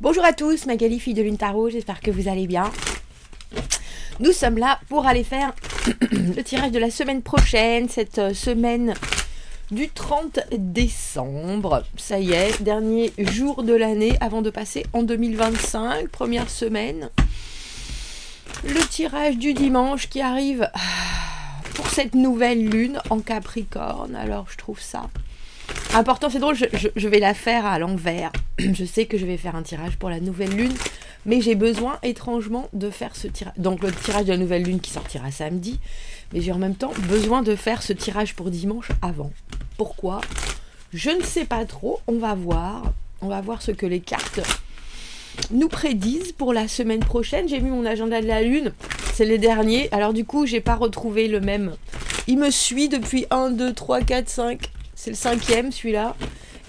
Bonjour à tous, Magali, fille de Lune Tarot, j'espère que vous allez bien. Nous sommes là pour aller faire le tirage de la semaine prochaine, cette semaine du 30 décembre. Ça y est, dernier jour de l'année avant de passer en 2025, première semaine. Le tirage du dimanche qui arrive pour cette nouvelle lune en Capricorne. Alors je trouve ça important, c'est drôle, je vais la faire à l'envers. Je sais que je vais faire un tirage pour la nouvelle lune, mais j'ai besoin étrangement de faire ce tirage. Donc le tirage de la nouvelle lune qui sortira samedi, mais j'ai en même temps besoin de faire ce tirage pour dimanche avant. Pourquoi? Je ne sais pas trop, on va voir ce que les cartes nous prédisent pour la semaine prochaine. J'ai vu mon agenda de la lune, c'est les derniers, alors du coup j'ai pas retrouvé le même. Il me suit depuis 1, 2, 3, 4, 5... C'est le 5e, celui-là.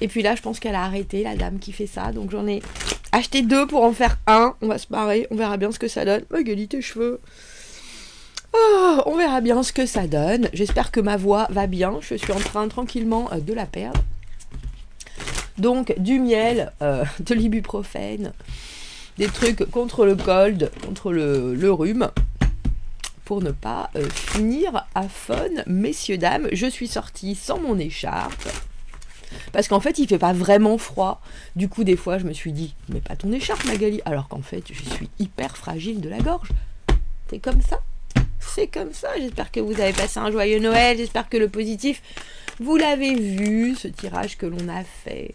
Et puis là, je pense qu'elle a arrêté, la dame qui fait ça. Donc j'en ai acheté 2 pour en faire un. On va se marrer, on verra bien ce que ça donne. Magali, tes cheveux. Oh, on verra bien ce que ça donne. J'espère que ma voix va bien. Je suis en train tranquillement de la perdre. Donc du miel, de l'ibuprofène, des trucs contre le cold, contre le rhume. Pour ne pas finir à faune, messieurs, dames, je suis sortie sans mon écharpe. Parce qu'en fait, il fait pas vraiment froid. Du coup, des fois, je me suis dit, mets pas ton écharpe, Magali. Alors qu'en fait, je suis hyper fragile de la gorge. C'est comme ça. C'est comme ça. J'espère que vous avez passé un joyeux Noël. J'espère que le positif, vous l'avez vu, ce tirage que l'on a fait.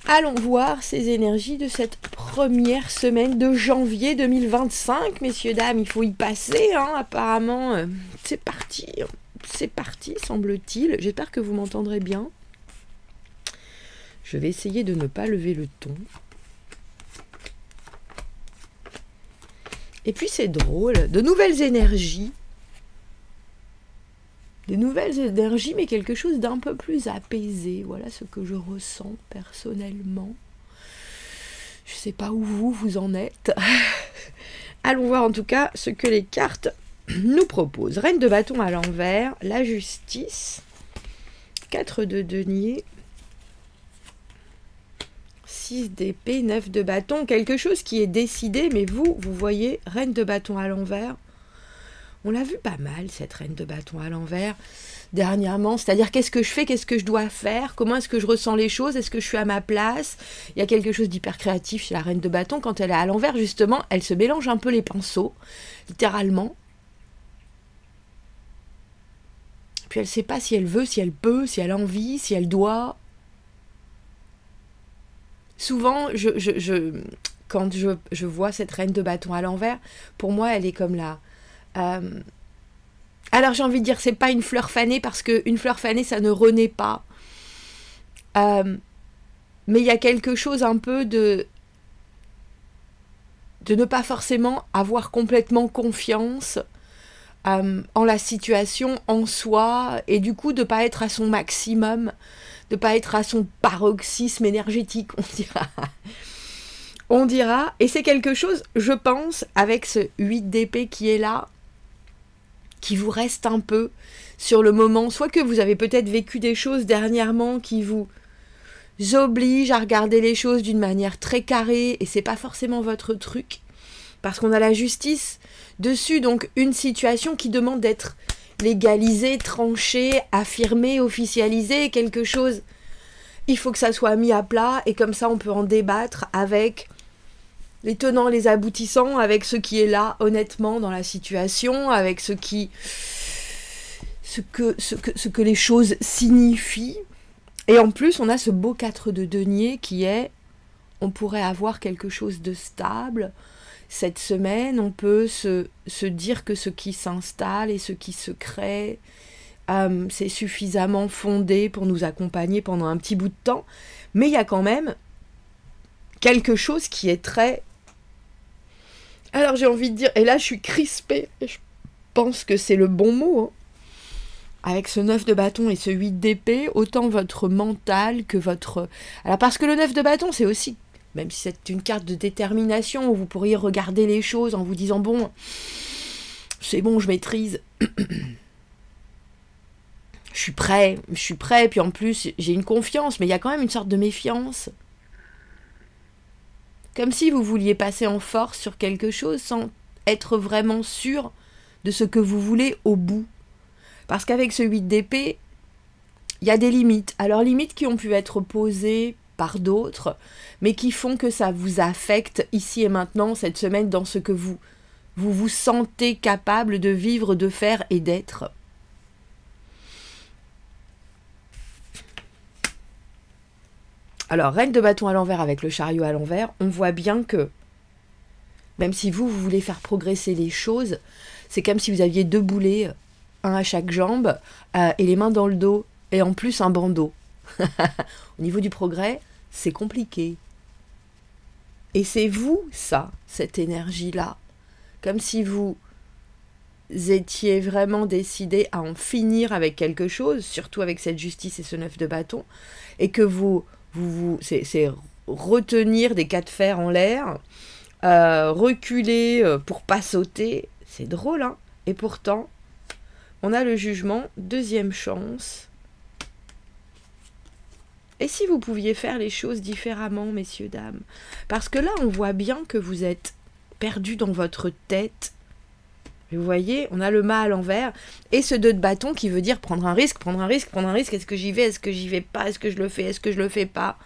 Allons voir ces énergies de cette première semaine de janvier 2025, messieurs, dames. Il faut y passer, hein, apparemment. C'est parti, semble-t-il. J'espère que vous m'entendrez bien. Je vais essayer de ne pas lever le ton. Et puis c'est drôle, de nouvelles énergies. De nouvelles énergies, mais quelque chose d'un peu plus apaisé. Voilà ce que je ressens personnellement. Je ne sais pas où vous en êtes. Allons voir en tout cas ce que les cartes nous proposent. Reine de bâton à l'envers, la justice, 4 de denier, 6 d'épée, 9 de bâton. Quelque chose qui est décidé, mais vous voyez, reine de bâton à l'envers. On l'a vu pas mal, cette reine de bâton à l'envers, dernièrement. C'est-à-dire, qu'est-ce que je fais, qu'est-ce que je dois faire, comment est-ce que je ressens les choses, est-ce que je suis à ma place? Il y a quelque chose d'hyper créatif chez la reine de bâton. Quand elle est à l'envers, justement, elle se mélange un peu les pinceaux, littéralement. Puis elle ne sait pas si elle veut, si elle peut, si elle a envie, si elle doit. Souvent, quand je vois cette reine de bâton à l'envers, pour moi, elle est comme là. Alors j'ai envie de dire, c'est pas une fleur fanée, parce qu'une fleur fanée ça ne renaît pas, mais il y a quelque chose un peu de ne pas forcément avoir complètement confiance en la situation, en soi, et du coup de pas être à son maximum, de pas être à son paroxysme énergétique, on dira, et c'est quelque chose, je pense, avec ce 8 d'épée qui est là, qui vous reste un peu sur le moment, soit que vous avez peut-être vécu des choses dernièrement qui vous obligent à regarder les choses d'une manière très carrée, et c'est pas forcément votre truc, parce qu'on a la justice dessus, donc une situation qui demande d'être légalisée, tranchée, affirmée, officialisée, quelque chose, il faut que ça soit mis à plat, et comme ça on peut en débattre avec les tenants, les aboutissants, avec ce qui est là, honnêtement, dans la situation, avec ce que les choses signifient. Et en plus, on a ce beau 4 de denier qui est, on pourrait avoir quelque chose de stable. Cette semaine, on peut se dire que ce qui s'installe et ce qui se crée, c'est suffisamment fondé pour nous accompagner pendant un petit bout de temps. Mais il y a quand même quelque chose qui est très... Alors j'ai envie de dire, et là je suis crispée, et je pense que c'est le bon mot, hein. Avec ce 9 de bâton et ce 8 d'épée, autant votre mental que votre... Alors parce que le 9 de bâton, c'est aussi, même si c'est une carte de détermination, où vous pourriez regarder les choses en vous disant, bon, c'est bon, je maîtrise, je suis prêt, puis en plus j'ai une confiance, mais il y a quand même une sorte de méfiance. Comme si vous vouliez passer en force sur quelque chose sans être vraiment sûr de ce que vous voulez au bout. Parce qu'avec ce 8 d'épée, il y a des limites. Alors limites qui ont pu être posées par d'autres, mais qui font que ça vous affecte ici et maintenant, cette semaine, dans ce que vous sentez capable de vivre, de faire et d'être. Alors, reine de bâton à l'envers avec le chariot à l'envers, on voit bien que, même si vous voulez faire progresser les choses, c'est comme si vous aviez 2 boulets, un à chaque jambe, et les mains dans le dos, et en plus un bandeau. Au niveau du progrès, c'est compliqué. Et c'est vous, ça, cette énergie-là. Comme si vous étiez vraiment décidé à en finir avec quelque chose, surtout avec cette justice et ce 9 de bâton, et que c'est retenir des 4 fers en l'air, reculer pour pas sauter. C'est drôle, hein? Et pourtant, on a le jugement, 2e chance. Et si vous pouviez faire les choses différemment, messieurs, dames? Parce que là, on voit bien que vous êtes perdu dans votre tête. Vous voyez, on a le mât à l'envers. Et ce 2 de bâton qui veut dire prendre un risque, prendre un risque, prendre un risque. Est-ce que j'y vais? Est-ce que j'y vais pas? Est-ce que je le fais? Est-ce que je le fais pas?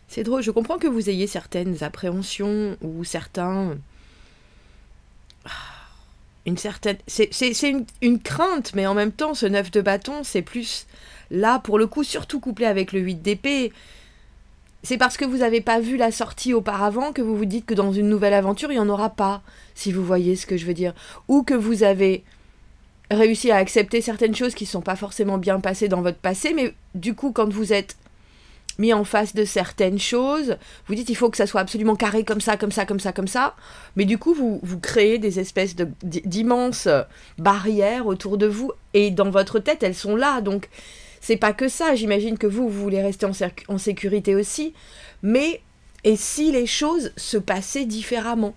C'est drôle, je comprends que vous ayez certaines appréhensions ou certains... C'est une crainte, mais en même temps, ce 9 de bâton, c'est plus là, pour le coup, surtout couplé avec le 8 d'épée. C'est parce que vous n'avez pas vu la sortie auparavant que vous vous dites que dans une nouvelle aventure, il n'y en aura pas, si vous voyez ce que je veux dire. Ou que vous avez réussi à accepter certaines choses qui ne sont pas forcément bien passées dans votre passé, mais du coup, quand vous êtes mis en face de certaines choses, vous dites il faut que ça soit absolument carré comme ça, comme ça, comme ça, comme ça, mais du coup vous créez des espèces d'immenses barrières autour de vous, et dans votre tête elles sont là, donc c'est pas que ça, j'imagine que vous voulez rester en sécurité aussi, mais et si les choses se passaient différemment?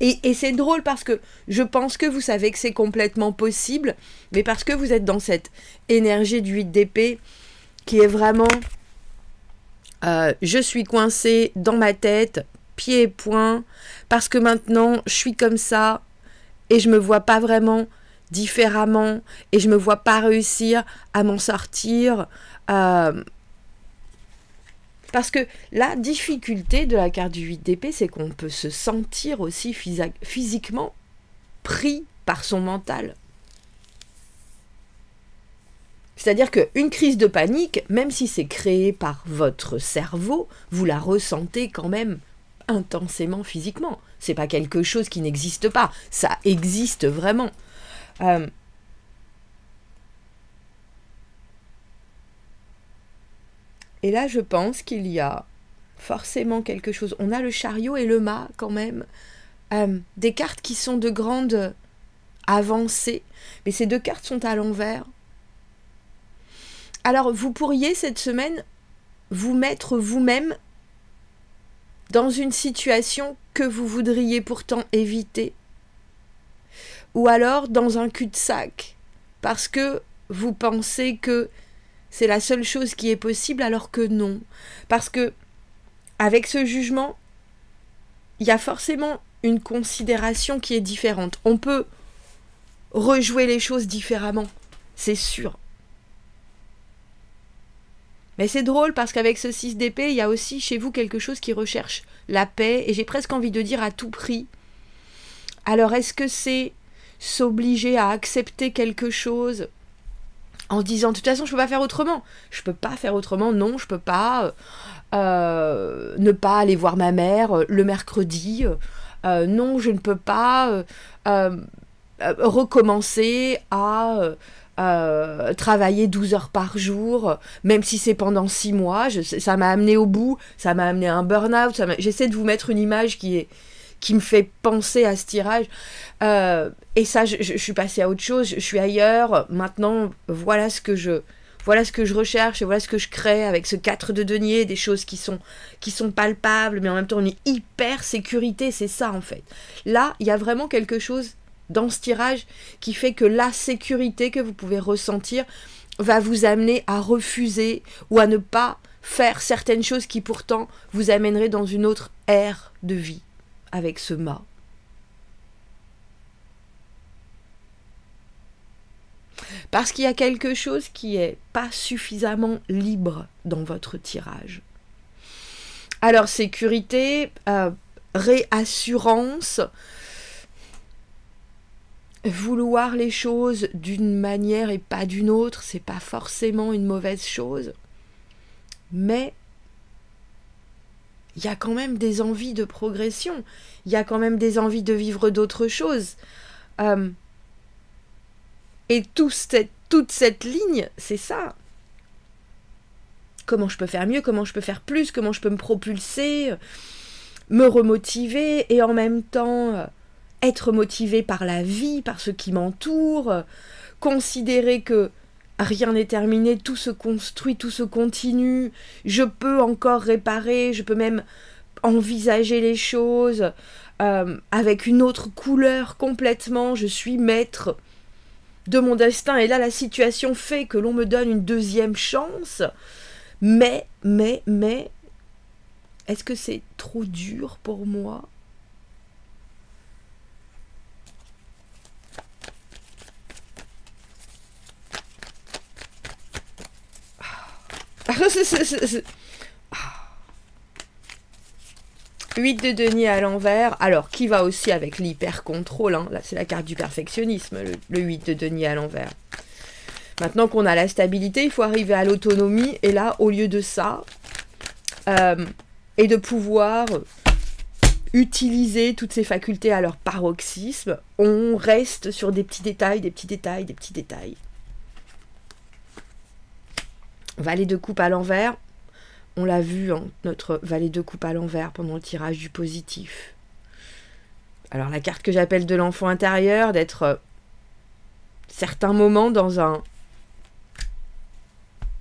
Et c'est drôle parce que je pense que vous savez que c'est complètement possible, mais parce que vous êtes dans cette énergie du 8 d'épée qui est vraiment... je suis coincée dans ma tête, pieds et poings, parce que maintenant, je suis comme ça, et je me vois pas vraiment différemment, et je me vois pas réussir à m'en sortir. Parce que la difficulté de la carte du 8 d'épée, c'est qu'on peut se sentir aussi physiquement pris par son mental. C'est-à-dire qu'une crise de panique, même si c'est créé par votre cerveau, vous la ressentez quand même intensément physiquement. C'est pas quelque chose qui n'existe pas, ça existe vraiment. Et là, je pense qu'il y a forcément quelque chose. On a le chariot et le mât quand même. Des cartes qui sont de grandes avancées, mais ces 2 cartes sont à l'envers. Alors, vous pourriez, cette semaine, vous mettre vous-même dans une situation que vous voudriez pourtant éviter. Ou alors dans un cul-de-sac, parce que vous pensez que c'est la seule chose qui est possible, alors que non. Parce que, avec ce jugement, il y a forcément une considération qui est différente. On peut rejouer les choses différemment, c'est sûr. Mais c'est drôle parce qu'avec ce 6 d'épée, il y a aussi chez vous quelque chose qui recherche la paix, et j'ai presque envie de dire à tout prix. Alors est-ce que c'est s'obliger à accepter quelque chose en disant de toute façon je peux pas faire autrement, je peux pas faire autrement, non je peux pas ne pas aller voir ma mère le mercredi, non je ne peux pas recommencer à travailler 12 heures par jour, même si c'est pendant 6 mois, ça m'a amené au bout, ça m'a amené à un burn-out, j'essaie de vous mettre une image qui me fait penser à ce tirage, et ça je suis passée à autre chose, je suis ailleurs, maintenant voilà ce que je recherche, et voilà ce que je crée avec ce 4 de denier, des choses qui sont palpables, mais en même temps une hyper sécurité, c'est ça en fait. Là, il y a vraiment quelque chose dans ce tirage qui fait que la sécurité que vous pouvez ressentir va vous amener à refuser ou à ne pas faire certaines choses qui pourtant vous amèneraient dans une autre ère de vie avec ce mât. Parce qu'il y a quelque chose qui n'est pas suffisamment libre dans votre tirage. Alors, sécurité, réassurance, vouloir les choses d'une manière et pas d'une autre, c'est pas forcément une mauvaise chose. Mais il y a quand même des envies de progression. Il y a quand même des envies de vivre d'autres choses. Et toute cette ligne, c'est ça. Comment je peux faire mieux, comment je peux faire plus, comment je peux me propulser, me remotiver et en même temps être motivé par la vie, par ce qui m'entoure, considérer que rien n'est terminé, tout se construit, tout se continue, je peux encore réparer, je peux même envisager les choses avec une autre couleur complètement, je suis maître de mon destin, et là la situation fait que l'on me donne une deuxième chance, mais, est-ce que c'est trop dur pour moi ? Ah. 8 de denier à l'envers, alors qui va aussi avec l'hyper-contrôle, hein. Là c'est la carte du perfectionnisme, le 8 de denier à l'envers. Maintenant qu'on a la stabilité, il faut arriver à l'autonomie, et là, au lieu de ça, et de pouvoir utiliser toutes ces facultés à leur paroxysme, on reste sur des petits détails, des petits détails, des petits détails. Valet de coupe à l'envers, on l'a vu, hein, notre valet de coupe à l'envers pendant le tirage du positif. Alors la carte que j'appelle de l'enfant intérieur, d'être certains moments dans un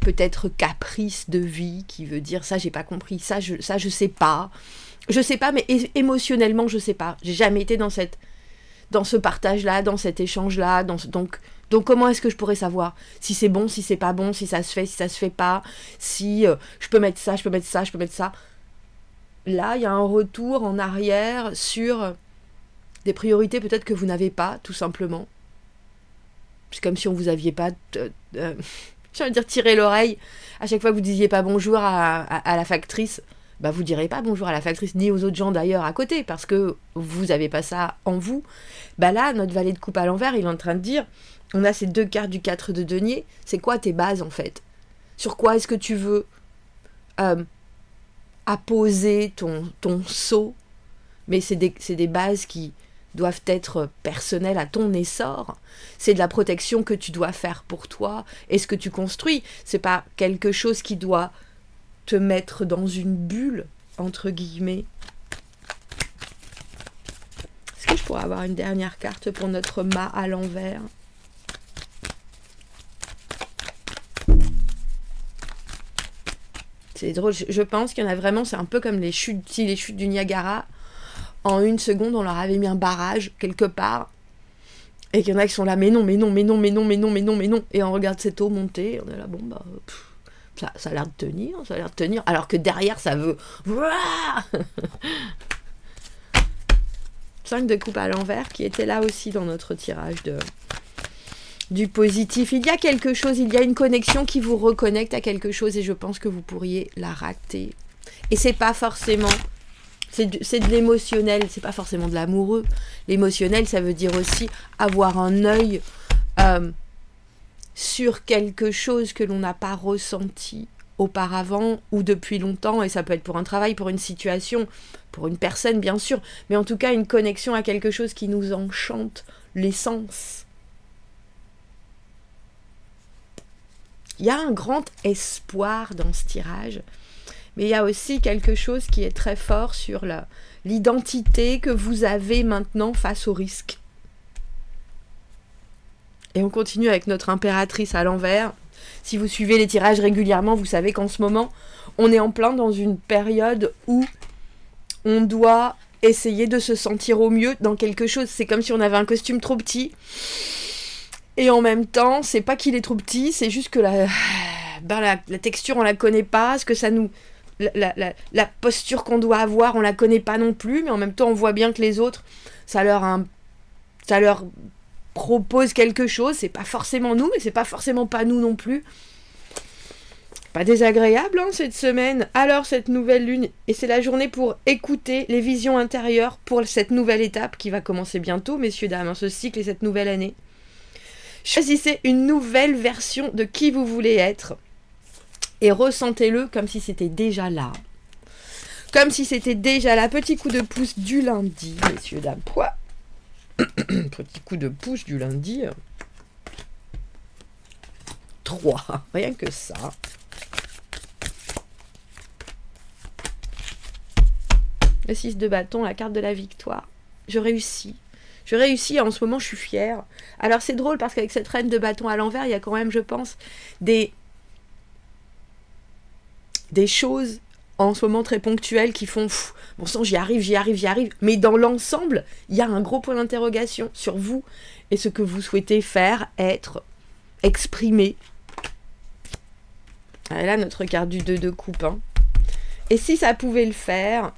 peut-être caprice de vie qui veut dire ça j'ai pas compris, ça je sais pas, mais émotionnellement je sais pas, j'ai jamais été dans ce partage là, dans cet échange là, donc comment est-ce que je pourrais savoir si c'est bon, si c'est pas bon, si ça se fait, si ça se fait pas, si je peux mettre ça, je peux mettre ça, je peux mettre ça. Là il y a un retour en arrière sur des priorités peut-être que vous n'avez pas, tout simplement. C'est comme si on vous aviez pas j'ai envie de dire tirer l'oreille à chaque fois que vous disiez pas bonjour à la factrice, bah vous direz pas bonjour à la factrice ni aux autres gens d'ailleurs à côté parce que vous avez pas ça en vous. Bah là notre valet de coupe à l'envers il est en train de dire, on a ces deux cartes du 4 de denier, c'est quoi tes bases en fait? Sur quoi est-ce que tu veux apposer ton sceau? Mais c'est des bases qui doivent être personnelles à ton essor. C'est de la protection que tu dois faire pour toi et ce que tu construis. C'est pas quelque chose qui doit te mettre dans une bulle, entre guillemets. Est-ce que je pourrais avoir une dernière carte pour notre mât à l'envers? C'est drôle, je pense qu'il y en a vraiment, c'est un peu comme les chutes du Niagara. En une seconde, on leur avait mis un barrage quelque part. Et qu'il y en a qui sont là, mais non. Et on regarde cette eau monter, on est là, bon, bah, ça a l'air de tenir, alors que derrière, ça veut... 5 de coupe à l'envers, qui était là aussi dans notre tirage du positif. Il y a quelque chose, il y a une connexion qui vous reconnecte à quelque chose, et je pense que vous pourriez la rater. Et c'est pas forcément... C'est de l'émotionnel, c'est pas forcément de l'amoureux. L'émotionnel, ça veut dire aussi avoir un œil sur quelque chose que l'on n'a pas ressenti auparavant ou depuis longtemps, et ça peut être pour un travail, pour une situation, pour une personne bien sûr, mais en tout cas une connexion à quelque chose qui nous enchante les sens. Il y a un grand espoir dans ce tirage. Mais il y a aussi quelque chose qui est très fort sur l'identité que vous avez maintenant face au risque. Et on continue avec notre impératrice à l'envers. Si vous suivez les tirages régulièrement, vous savez qu'en ce moment, on est en plein dans une période où on doit essayer de se sentir au mieux dans quelque chose. C'est comme si on avait un costume trop petit. Et en même temps, c'est pas qu'il est trop petit, c'est juste que la texture, on la connaît pas. Ce que ça nous... La posture qu'on doit avoir, on la connaît pas non plus. Mais en même temps, on voit bien que les autres, ça leur propose quelque chose. C'est pas forcément nous, mais c'est pas forcément pas nous non plus. Pas désagréable hein, cette semaine. Alors cette nouvelle lune, et c'est la journée pour écouter les visions intérieures pour cette nouvelle étape qui va commencer bientôt, messieurs, dames, hein, ce cycle et cette nouvelle année. Choisissez une nouvelle version de qui vous voulez être et ressentez-le comme si c'était déjà là. Comme si c'était déjà là. Petit coup de pouce du lundi, messieurs, dames. Pouah. Petit coup de pouce du lundi. 3. Rien que ça. Le 6 de bâton, la carte de la victoire. Je réussis. Je réussis, en ce moment je suis fière. Alors c'est drôle parce qu'avec cette reine de bâton à l'envers, il y a quand même, je pense, des choses en ce moment très ponctuelles qui font bon sang, j'y arrive. Mais dans l'ensemble, il y a un gros point d'interrogation sur vous et ce que vous souhaitez faire, être, exprimer. Et là, notre carte du 2 de coupe. Hein. Et si ça pouvait le faire,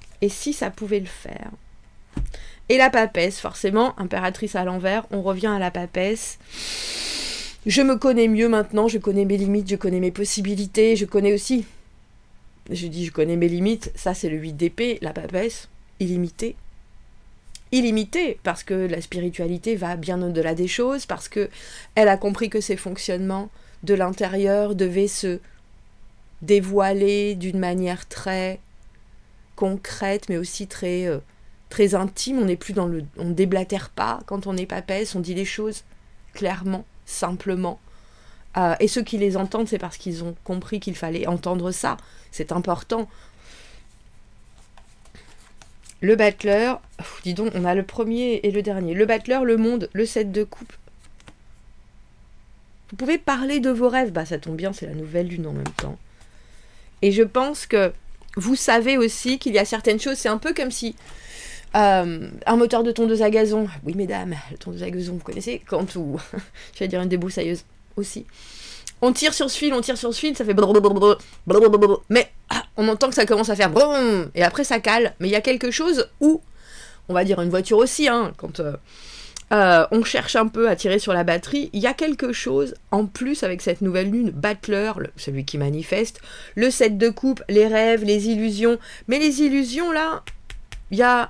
Et la papesse, forcément, impératrice à l'envers, on revient à la papesse. Je me connais mieux maintenant, je connais mes limites, je connais mes possibilités, je connais aussi... je connais mes limites, ça c'est le 8 d'épée, la papesse, illimité. Illimité, parce que la spiritualité va bien au-delà des choses, parce que elle a compris que ses fonctionnements de l'intérieur devaient se dévoiler d'une manière très concrète, mais aussi très intime. On n'est plus dans le... On ne déblatère pas quand on est papesse, on dit les choses clairement, simplement. Et ceux qui les entendent, c'est parce qu'ils ont compris qu'il fallait entendre ça. C'est important. Le battleur, dis donc, on a le premier et le dernier. Le battleur, le monde, le 7 de coupe. Vous pouvez parler de vos rêves. Bah, ça tombe bien, c'est la nouvelle lune en même temps. Et je pense que vous savez aussi qu'il y a certaines choses, c'est un peu comme si un moteur de tondeuse à gazon, oui mesdames, le tondeuse à gazon, vous connaissez, quand vous, je vais dire une débroussailleuse aussi, on tire sur ce fil, ça fait blablabla, mais on entend que ça commence à faire brum, et après ça cale, mais il y a quelque chose où, on va dire une voiture aussi, hein, quand on cherche un peu à tirer sur la batterie, il y a quelque chose en plus avec cette nouvelle lune, battleur, celui qui manifeste, le 7 de coupe, les rêves, les illusions, mais les illusions là,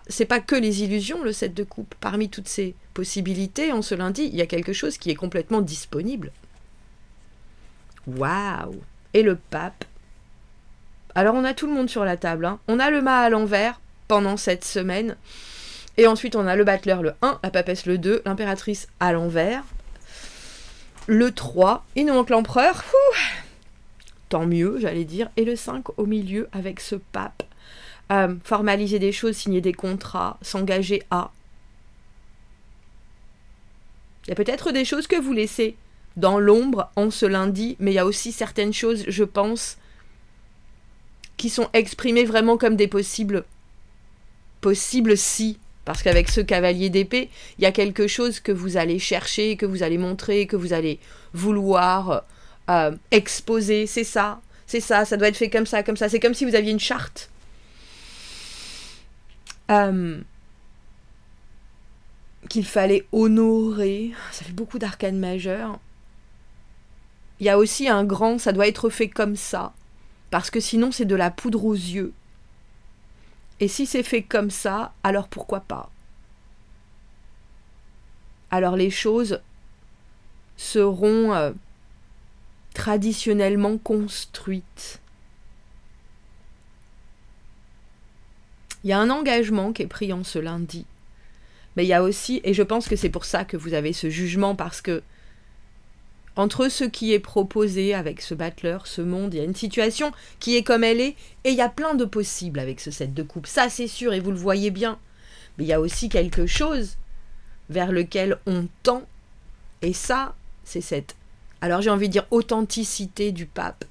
c'est pas que les illusions, le 7 de coupe, parmi toutes ces possibilités, en ce lundi, il y a quelque chose qui est complètement disponible. Waouh! Et le pape. Alors on a tout le monde sur la table, hein. On a le mât à l'envers pendant cette semaine, et ensuite on a le battleur le 1, la papesse le 2, l'impératrice à l'envers, le 3, il nous manque l'empereur, tant mieux j'allais dire, et le 5 au milieu avec ce pape. Formaliser des choses, signer des contrats, s'engager à. Il y a peut-être des choses que vous laissez dans l'ombre en ce lundi, mais il y a aussi certaines choses, je pense, qui sont exprimées vraiment comme des possibles si. Parce qu'avec ce cavalier d'épée, il y a quelque chose que vous allez chercher, que vous allez montrer, que vous allez vouloir exposer. C'est ça, ça doit être fait comme ça. C'est comme si vous aviez une charte. Qu'il fallait honorer. Ça fait beaucoup d'arcanes majeures. Il y a aussi un grand, ça doit être fait comme ça, parce que sinon c'est de la poudre aux yeux. Et si c'est fait comme ça, alors pourquoi pas? Alors les choses seront traditionnellement construites. Il y a un engagement qui est pris en ce lundi. Mais il y a aussi, et je pense que c'est pour ça que vous avez ce jugement, parce que entre ce qui est proposé avec ce battleur, ce monde, il y a une situation qui est comme elle est, et il y a plein de possibles avec ce 7 de coupe. Ça, c'est sûr, et vous le voyez bien. Mais il y a aussi quelque chose vers lequel on tend, et ça, c'est cette, alors j'ai envie de dire, authenticité du pape.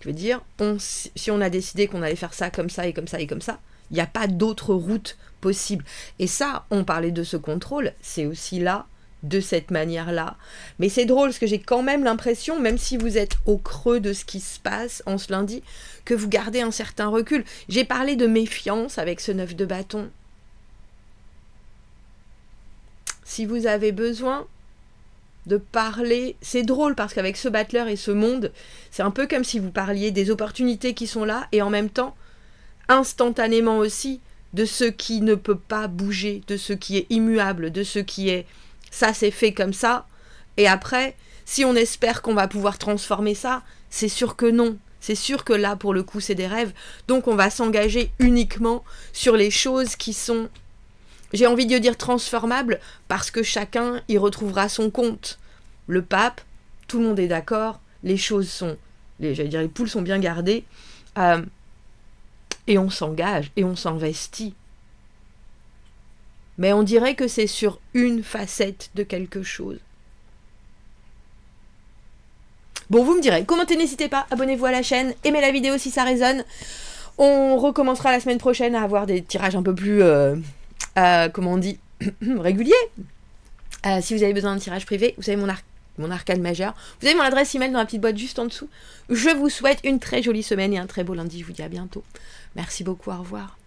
Je veux dire, si on a décidé qu'on allait faire ça, comme ça, et comme ça, et comme ça, Il n'y a pas d'autre route possible. Et ça, on parlait de ce contrôle, c'est aussi là, de cette manière-là. Mais c'est drôle, parce que j'ai quand même l'impression, même si vous êtes au creux de ce qui se passe en ce lundi, que vous gardez un certain recul. J'ai parlé de méfiance avec ce 9 de bâton. Si vous avez besoin de parler, c'est drôle parce qu'avec ce battleur et ce monde, c'est un peu comme si vous parliez des opportunités qui sont là et en même temps, instantanément aussi, de ce qui ne peut pas bouger, de ce qui est immuable, de ce qui est ça c'est fait comme ça, et après, si on espère qu'on va pouvoir transformer ça, c'est sûr que non. C'est sûr que là, pour le coup, c'est des rêves. Donc, on va s'engager uniquement sur les choses qui sont, j'ai envie de dire transformables, parce que chacun y retrouvera son compte. Le pape, tout le monde est d'accord, les choses sont, j'allais dire, les poules sont bien gardées, et on s'engage, et on s'investit. Mais on dirait que c'est sur une facette de quelque chose. Bon, vous me direz, commentez, n'hésitez pas, abonnez-vous à la chaîne, aimez la vidéo si ça résonne. On recommencera la semaine prochaine à avoir des tirages un peu plus, comment on dit, réguliers. Si vous avez besoin d'un tirage privé, vous avez mon arcane majeur. Vous avez mon adresse email dans la petite boîte juste en dessous. Je vous souhaite une très jolie semaine et un très beau lundi. Je vous dis à bientôt. Merci beaucoup, au revoir.